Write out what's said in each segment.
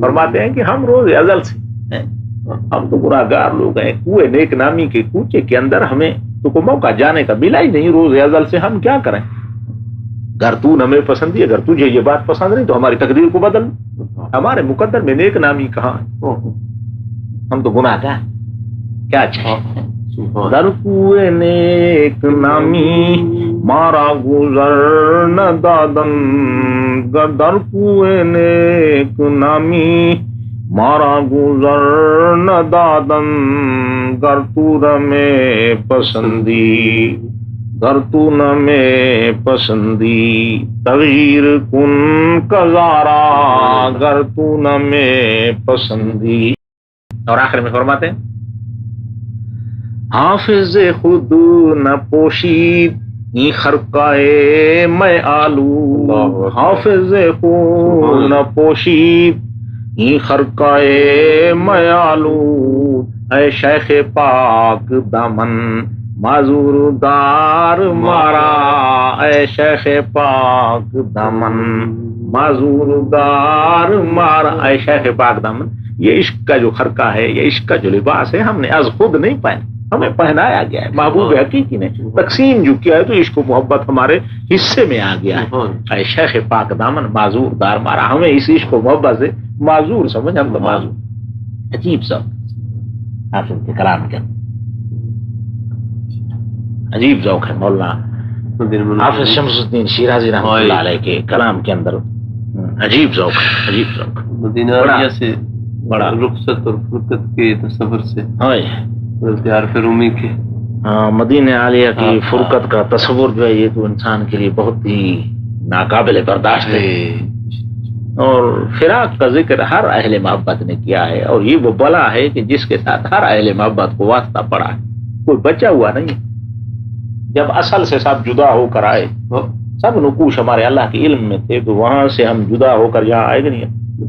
فرماتے ہیں کہ ہم روز ازل سے ہیں، ہم تو گناہگار لوگ ہیں، کوئے نیک نامی کے کوچے کے اندر ہمیں تو کوئی موقع جانے کا ملا ہی نہیں، روز ازل سے ہم کیا کریں؟ اگر تو ہمیں پسند ہے، اگر تجھے یہ بات پسند نہیں تو ہماری تقدیر کو بدل، ہمارے مقدر میں نیک نامی کہاں ہے؟ ہم تو گناہ گار، کیا چاہیے؟ در کوئے نیک نامی مارا گزر نہ دادن، در کوئے نیک نامی مارا گزر نہ دادن، گر تو رمے پسندی گر تو نہ میں پسندی، تغیر کن کزارا گر تو نہ میں پسندی۔ اور آخر میں فرماتے ہیں حافظ خود نہ پوشید این خرقائے میں آلو، حافظ خود نہ پوشید این خرقائے میں آلو، اے شیخ پاک دامن معذور دار مارا، اے شیخ پاک دامن معذور دار مارا، اے شیخ پاک دامن، یہ عشق کا جو خرقہ ہے، یہ عشق کا جو لباس ہے، ہم نے از خود نہیں پہنا، ہمیں پہنایا گیا ہے، محبوب حقیقی نے تقسیم جو کیا ہے تو عشق و محبت ہمارے حصے میں آ گیا ہے۔ اے شیخ پاک دامن معذور دار مارا، ہمیں اس عشق و محبت سے معذور سمجھ، ہم تو معذور۔ عجیب سا حافظ کے کلام کے عجیب ذوق ہے مولانا حافظ شمس الدین شیرازی رحمۃ اللہ علیہ کے کلام کے اندر، عجیب ذوق ہے، عجیب ذوق۔ مدینہ عالیہ سے بڑا رخصت اور فرقت کے تصور سے عارف رومی کے، ہاں، مدینہ عالیہ کی فرقت کا تصور جو ہے یہ تو انسان کے لیے بہت ہی ناقابل برداشت ہے، اور فراق کا ذکر ہر اہل محبت نے کیا ہے، اور یہ وہ بلا ہے کہ جس کے ساتھ ہر اہل محبت کو واسطہ پڑا ہے، کوئی بچا ہوا نہیں۔ جب اصل سے سب جدا ہو کر آئے، سب نقوش ہمارے اللہ کے علم میں تھے، تو وہاں سے ہم جدا ہو کر یہاں آئے گا نہیں،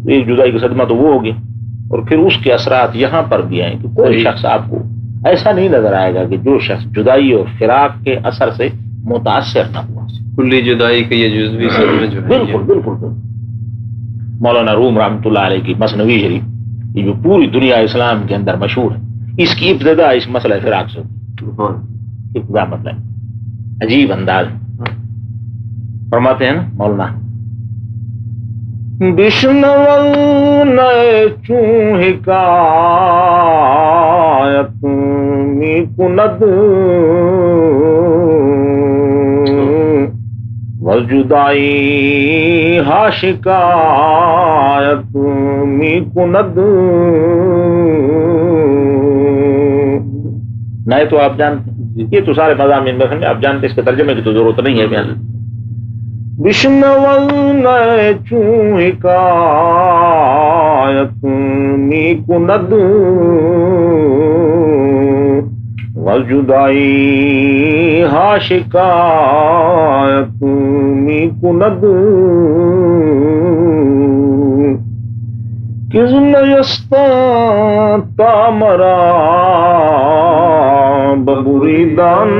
ایک جدائی کا صدمہ تو وہ ہوگی، اور پھر اس کے اثرات یہاں پر بھی آئیں کہ کوئی شخص آپ کو ایسا نہیں نظر آئے گا کہ جو شخص جدائی اور فراق کے اثر سے متاثر نہ ہوا، کلی جدائی کا یہ جزوی صدمہ جو ہے، بالکل بالکل۔ مولانا روم رحمۃ اللہ علیہ کی مثنوی شریف، یہ جو پوری دنیا اسلام کے اندر مشہور ہے، اس کی ابتدا اس مسئلہ فراق سے ابتدا مطلب عجیب انداز فرماتے ہیں نا مولانا، بشنون چون حکایت می کند وجدائی ہا شکایت می کند، نئے تو آپ جانتے ہیں، یہ تو سارے مضامین میں آپ جانتے ہیں، اس کے ترجمے کی تو ضرورت نہیں ہے بیان۔ بشنون چون حکایت می کند وجدائی ہا شکایت می کند، کز نیستا تا مرا ببریدن،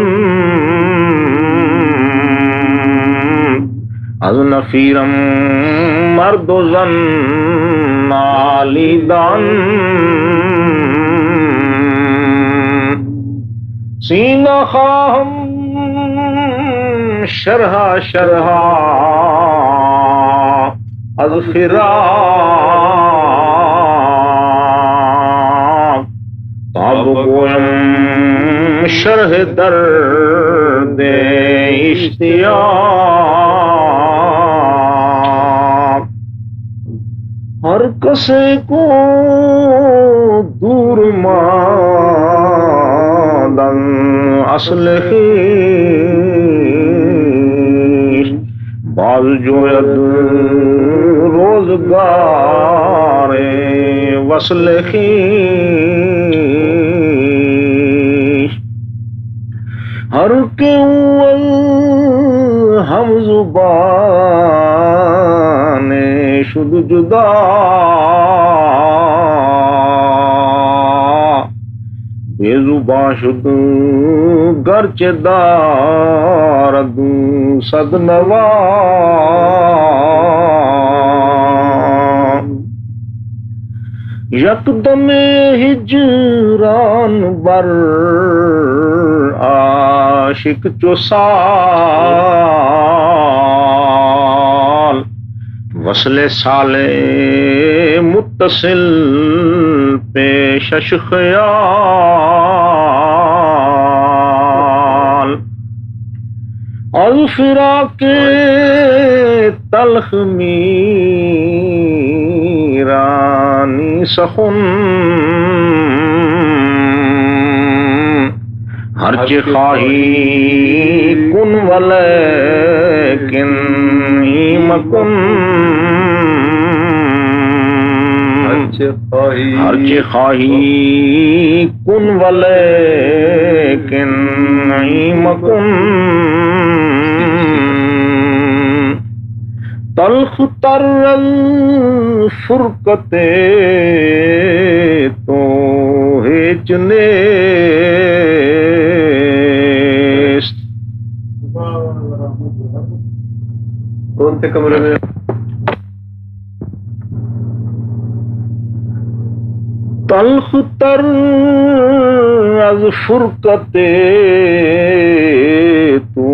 از نفیرم مرد و زن نالیدن، سینہ خواہم شرح شرح از فراق، تاب گویم شرح درد اشتیاق، ہر کسے کو دور ماندن اصل خویش، باز جوید روزگار وصل خویش، ہر کے اول ہم زبان شد جدا، بے زبان شد گرچہ دارد صد نوا، یکدم ہجران بر عاشق چو سال وصل سال متصل پیشش خیال از فراق تلخ میرانی سخن ہرچ خواہی کن ولیکن مکن ہرچ خواہی کن ولیکن مکن تلخ تر الفرقت تو ہیچ نیست کون سے کمرے میں تلخ تر از فرقت تو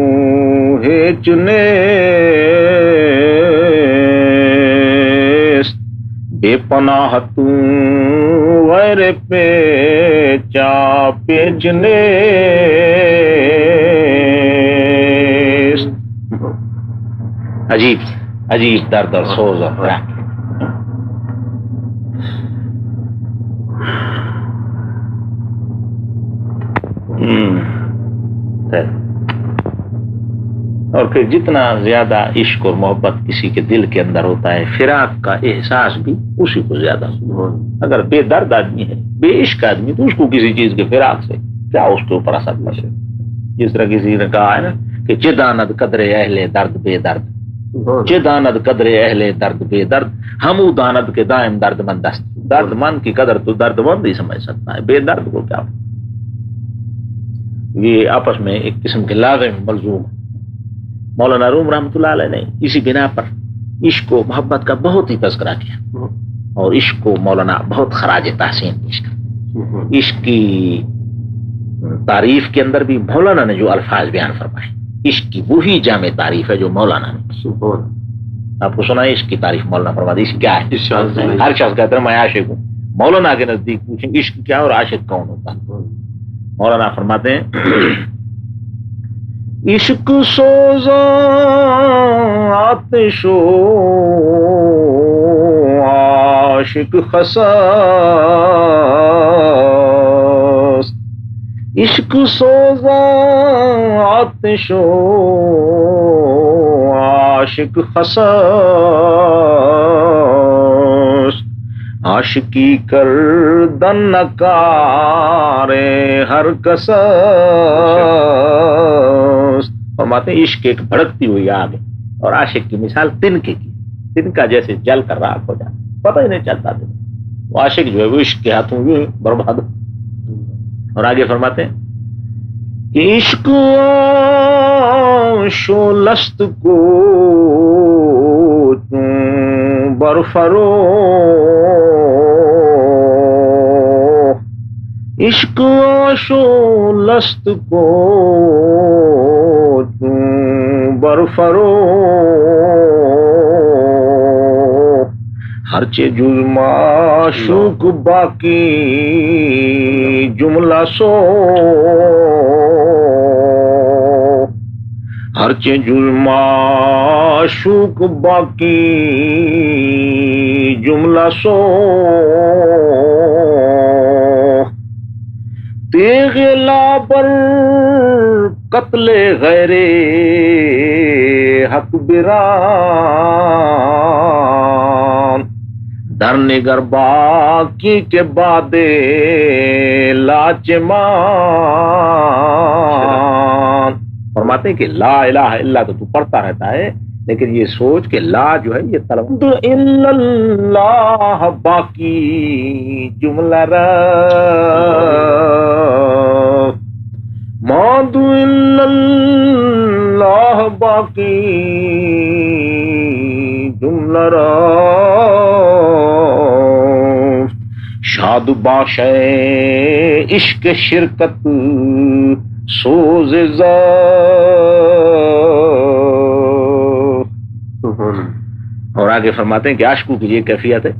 ہیچ نیست بے پناہ تو غیر پیچا پیچ نیست عجیب عجیب درد اور سوز اور فراق اور پھر جتنا زیادہ عشق اور محبت کسی کے دل کے اندر ہوتا ہے فراق کا احساس بھی اسی کو زیادہ ہوتا ہے۔ اگر بے درد آدمی ہے بے عشق آدمی تو اس کو کسی چیز کے فراق سے کیا اس کے اوپر اثر پڑے، جس طرح کسی نے کہا ہے نا کہ چداند قدر اہل درد بے درد، چداند قدر اہل درد بے درد ہمو داند کے دائم درد مند است، درد مند کی قدر تو درد مند ہی سمجھ سکتا ہے، بے درد کو کیا۔ یہ آپس میں ایک قسم کے لازم ملزوم۔ مولانا روم رحمۃ اللہ علیہ نے اسی بنا پر عشق و محبت کا بہت ہی تذکرہ کیا، اور عشق کو مولانا بہت خراج تحسین پیش کر۔ عشق کی تعریف کے اندر بھی مولانا نے جو الفاظ بیان فرمائے، عشق کی وہی جامع تعریف ہے جو مولانا نے۔ آپ کو سنا ہے عشق کی تعریف مولانا فرماتے عشق کیا ہے؟ ہر شخص کہتا ہے میں عاشق ہوں، مولانا کے نزدیک پوچھیں عشق کیا اور عاشق کون ہوتا ہے؟ مولانا فرماتے ہیں عشق سوزاں آتش و عاشق خساست، عشق سوزاں آتش و عاشق خساست، عاشقی کردن نکار ہر کس است۔ فرماتے ہیں عشق ایک بھڑکتی ہوئی آگ ہے اور عاشق کی مثال تنکے کی، تنکا جیسے جل کر راکھ ہو جاتا، پتہ ہی نہیں چلتا دن۔ وہ عاشق جو ہے وہ عشق کے ہاتھوں میں برباد ہو۔ اور آگے فرماتے ہیں کہ عشق شولست کو برفرو، عشق شولست کو برفرو، ہرچے جز معشوق باقی جملہ سو، ہرچے جز معشوق باقی جملہ سو، تیغ لابر قتل غیر حق بران، در نگر باقی کے بعد لاچمان۔ فرماتے ہیں کہ لا الہ الا تو پڑھتا رہتا ہے، لیکن یہ سوچ کہ لا جو ہے یہ طلب الا اللہ باقی جملہ را مادو الا اللہ باقی جملہ را، شاد باشے عشق شرکت سوز اور آگے فرماتے ہیں کہ عاشقوں کی یہ کیفیت ہے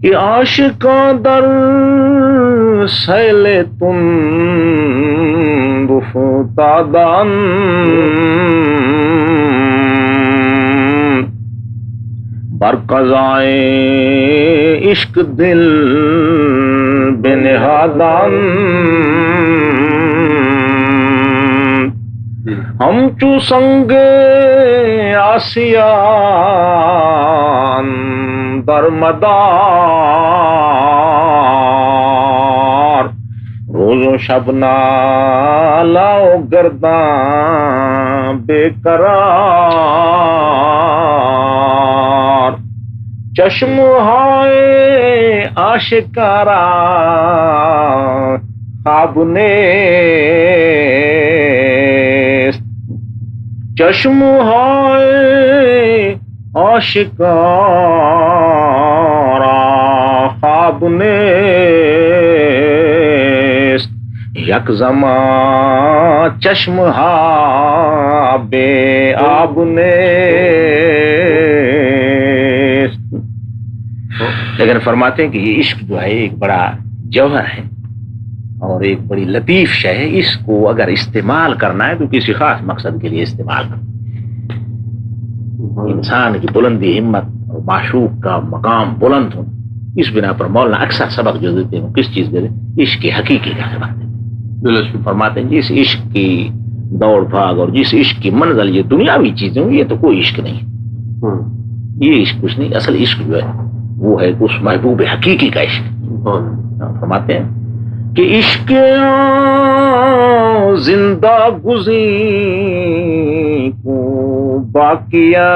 کہ عاشقاں در سیل تم رفتادان بر قضائے عشق دل بنہادان ہم چو سنگ آسیان در مدار روز و شب نالاؤ گرداں بے قرار چشم ہائے آشکارا خواب نیست چشم ہائے آشکارا خواب نیست یک زمان چشم ہا بے آب نیست. لیکن فرماتے ہیں کہ یہ عشق جو ہے ایک بڑا جوہر ہے اور ایک بڑی لطیف شے ہے. اس کو اگر استعمال کرنا ہے تو کسی خاص مقصد کے لیے استعمال کرنا. انسان کی بلندی ہمت اور معشوق کا مقام بلند ہونا، اس بنا پر مولانا اکثر سبق جو دیتے ہیں کس چیز دیتے ہیں؟ عشق کی حقیقی کا سبق دیتے ہیں. فرماتے ہیں جس عشق کی دوڑ بھاگ اور جس عشق کی منزل یہ دنیاوی چیزیں یہ تو کوئی عشق نہیں. یہ عشق کچھ نہیں. اصل عشق جو ہے وہ ہے اس محبوب حقیقی کا عشق. فرماتے ہیں کہ عشق زندہ گزی کو باقیہ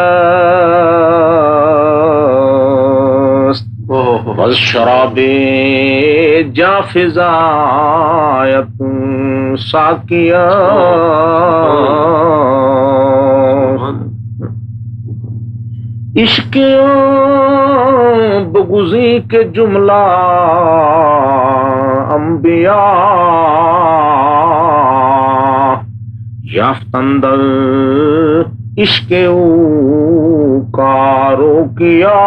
بس شراب جا فضایت ساقیہ. عشق بگزی کے جملہ انبیاء یافتندر عشق او کارو کیا.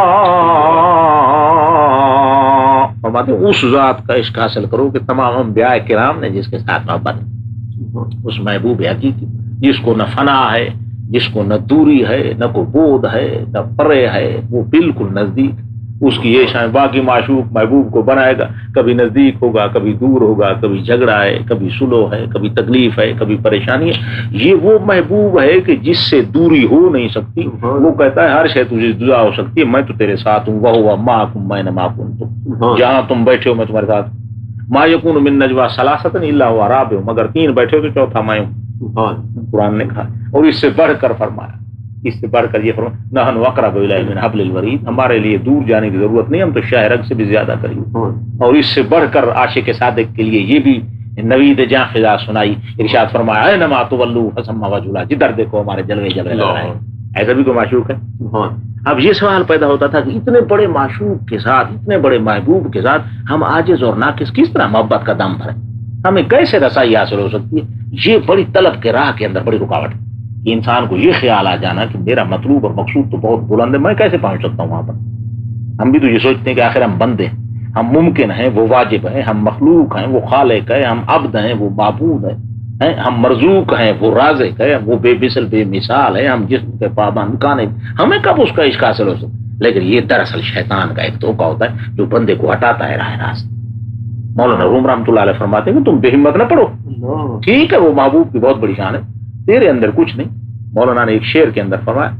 فرماتے ہیں اس ذات کا عشق حاصل کرو کہ تمام انبیاء کرام نے جس کے ساتھ محبت اس محبوب حقیقی جس کو نہ فنا ہے، جس کو نہ دوری ہے، نہ کو بود ہے، نہ پرے ہے، وہ بالکل نزدیک. اس کی یہ شان باقی معشوق محبوب کو بنائے گا، کبھی نزدیک ہوگا، کبھی دور ہوگا، کبھی جھگڑا ہے، کبھی سلو ہے، کبھی تکلیف ہے، کبھی پریشانی ہے. یہ وہ محبوب ہے کہ جس سے دوری ہو نہیں سکتی. وہ کہتا ہے ہر شے تجھے جدا ہو سکتی ہے، میں تو تیرے ساتھ ہوں. وہ معکم میں ما کنتم، جہاں تم بیٹھے ہو میں تمہارے ساتھ. ما یکون من نجوا ثلاثۃ الا هو رابعهم، مگر تین بیٹھے ہو تو چوتھا میں ہوں. قرآن نے کہا. اور اس سے بڑھ کر فرمایا، اس سے بڑھ کر یہ فرمایا نحن اقرب الیہ من حبل الورید، ہمارے لیے دور جانے کی ضرورت نہیں، ہم تو شاہ رگ سے بھی زیادہ قریب. اور اس سے بڑھ کر عاشق صادق کے لیے یہ بھی نوید جاں فضا سنائی. ارشاد فرمایا اینما تولوا فثم وجہ اللہ، جدھر دیکھو ہمارے جلوے جلوے لگ رہے ہیں. ایسا بھی کوئی معشوق ہے؟ اب یہ سوال پیدا ہوتا تھا کہ اتنے بڑے معشوق کے ساتھ، اتنے بڑے محبوب کے ساتھ ہم عاجز اور ناقص کس طرح محبت کا دم بھریں؟ ہمیں کیسے رسائی حاصل ہو سکتی ہے؟ یہ بڑی طلب کے راہ کے اندر بڑی رکاوٹ ہے کہ انسان کو یہ خیال آ جانا کہ میرا مطلوب اور مقصود تو بہت بلند ہے، میں کیسے پہنچ سکتا ہوں وہاں پر. ہم بھی تو یہ سوچتے ہیں کہ آخر ہم بندے ہیں، ہم ممکن ہیں وہ واجب ہیں، ہم مخلوق ہیں وہ خالق ہے، ہم عبد ہیں وہ معبود ہے، ہم مرزوق ہیں وہ رازق ہے، وہ بے مثل بے مثال ہے، ہم جسم کے پابند کانے. ہمیں کب اس کا عشق حاصل ہو سکتا؟ لیکن یہ دراصل شیطان کا ایک دھوکہ ہوتا ہے جو بندے کو ہٹاتا ہے راہ راست. مولانا روم رحمۃ اللہ علیہ فرماتے ہیں کہ تم بے ہمت نہ پڑھو. ٹھیک ہے وہ محبوب کی بہت بڑی شان ہے، تیرے اندر کچھ نہیں. مولانا نے ایک شعر کے اندر فرمایا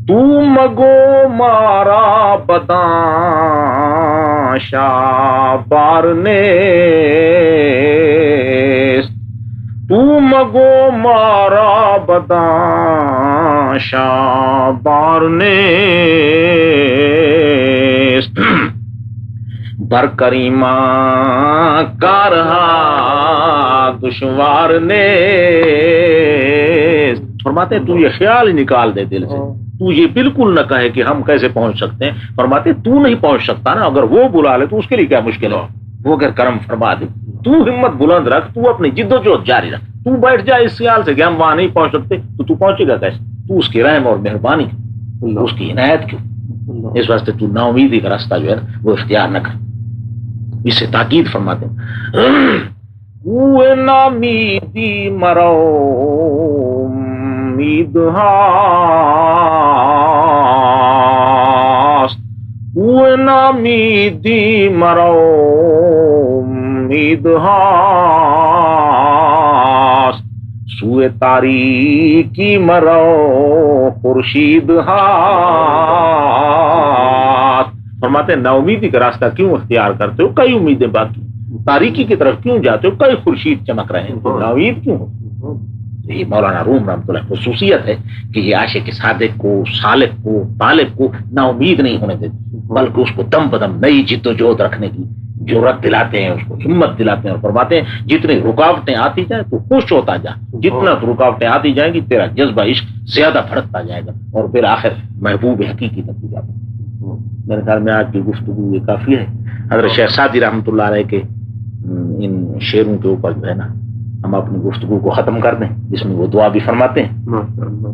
تو مگو مارا بداں شابار نے، تو مگو مارا بداں شابار نے بر کریمہ کارہا دشوار نے. فرماتے ہیں تو یہ خیال ہی نکال دے دل سے تو یہ بالکل نہ کہے کہ ہم کیسے پہنچ سکتے ہیں. فرماتے تو نہیں پہنچ سکتا نا, اگر وہ بلا لے تو اس کے لیے کیا مشکل ہے, وہ اگر کرم فرما دے. تو ہمت بلند رکھ, تو اپنی جد و جہد جاری رکھ. تو بیٹھ جائے اس خیال سے کہ ہم وہاں نہیں پہنچ سکتے, تو پہنچے گا کیسے؟ تو اس کی رحم اور مہربانی, اس کی عنایت کیوں. اس واسطے تو نا امیدی کا راستہ جو ہے وہ اختیار نہ کر. اس سے تاکید فرماتے ہیں وہ نامیدی مرو امید ہاست, وہ نامیدی مرو امید ہاست, سوئے تاریکی مرو خورشید ہاست. فرماتے ہیں نا امیدی کا راستہ کیوں اختیار کرتے ہو, کئی امیدیں باقی, تاریکی کی طرف کیوں جاتے ہو, کئی خورشید چمک رہے ہیں, تو نا امید کیوں ہو. یہ مولانا روم رحمۃ اللہ خصوصیت ہے کہ یہ عاشق صادق کو, سالک کو, طالب کو نا امید نہیں ہونے دیتے, بلکہ اس کو دم بدم نئی جد و جہد رکھنے کی جرأت دلاتے ہیں, اس کو ہمت دلاتے ہیں, اور فرماتے ہیں جتنی رکاوٹیں آتی جائیں تو خوش ہوتا جا, جتنا رکاوٹیں آتی جائیں گی تیرا جذبہ عشق زیادہ بھڑکتا جائے گا, اور پھر آخر محبوب حقیقی تک ہو جاتا ہے. میرے خیال میں آج کی گفتگو یہ کافی ہے. حضرت شیخ سعدی رحمۃ اللہ علیہ کے ان شعروں کے اوپر جو ہے نا ہم اپنی گفتگو کو ختم کر دیں, جس میں وہ دعا بھی فرماتے ہیں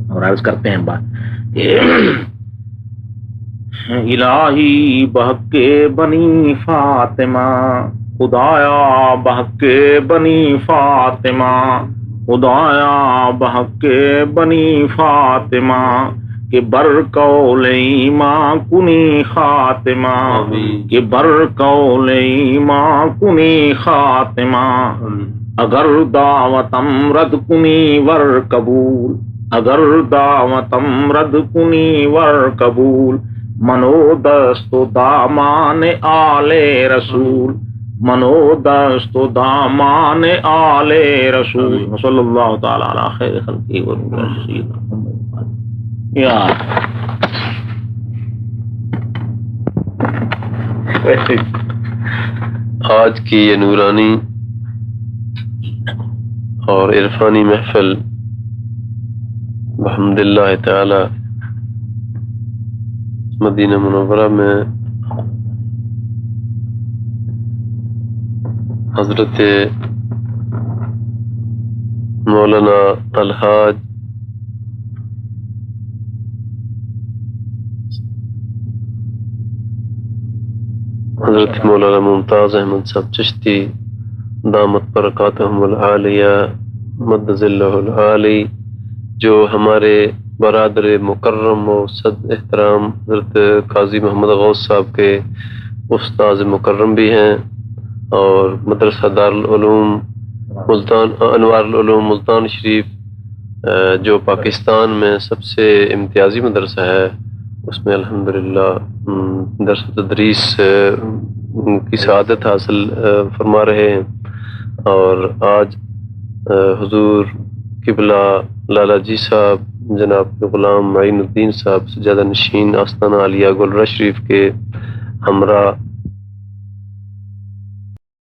اور عرض کرتے ہیں بات الہی بحق بنی فاطمہ, خدایا بحق بنی فاطمہ, خدایا بحق بنی فاطمہ, کہ بر قول ایمان کنی خاتمہ, کہ بر قول ایمان کنی خاتمہ, اگر دعوتم رد کنی ور قبول, اگر دعوتم رد کنی ور قبول, منو دست و دامان آل رسول, منو دست و دامان آل رسول. صلی اللہ تعالی علی خیر خلقہ و سیدنا محمد. یا آج کی یہ نورانی اور عرفانی محفل بحمد اللہ تعالی مدینہ منورہ میں حضرت مولانا الحاج حضرت مولانا ممتاز احمد صاحب چشتی دامت برکاتہم العالیہ مد ظلہ العالی، جو ہمارے برادر مکرم و صد احترام حضرت قاضی محمد غوث صاحب کے استاذ مکرم بھی ہیں، اور مدرسہ دارالعلوم ملتان انوار العلوم ملتان شریف جو پاکستان میں سب سے امتیازی مدرسہ ہے، اس میں الحمدللہ درس و تدریس کی سعادت حاصل فرما رہے ہیں. اور آج حضور قبلہ لالا جی صاحب جناب غلام معین الدین صاحب سجادہ نشین آستانہ عالیہ گلرہ شریف کے ہمراہ